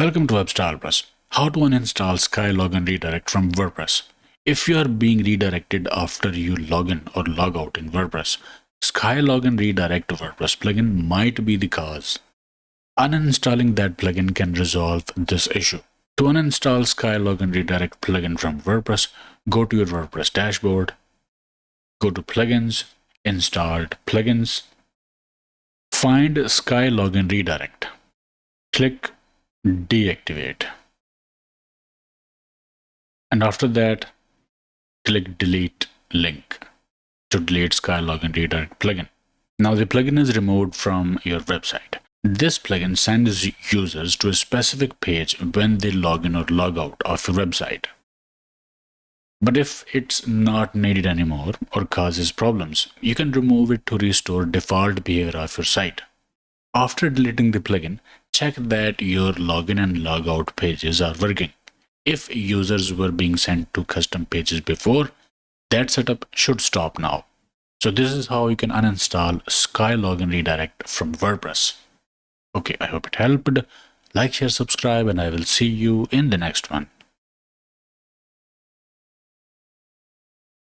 Welcome to WebStylePress. How to uninstall Sky Login Redirect from WordPress. If you are being redirected after you log in or log out in WordPress, Sky Login Redirect WordPress plugin might be the cause. Uninstalling that plugin can resolve this issue. To uninstall Sky Login Redirect plugin from WordPress, go to your WordPress dashboard, go to Plugins, Installed Plugins, find Sky Login Redirect, click Deactivate, and after that click Delete Link to delete Sky Login Redirect plugin. Now the plugin is removed from your website. This plugin sends users to a specific page when they log in or log out of your website. But if it's not needed anymore or causes problems, you can remove it to restore default behavior of your site. After deleting the plugin, check that your login and logout pages are working. If users were being sent to custom pages before, that setup should stop now. So this is how you can uninstall Sky Login Redirect from WordPress. Okay, I hope it helped. Like, share, subscribe, and I will see you in the next one.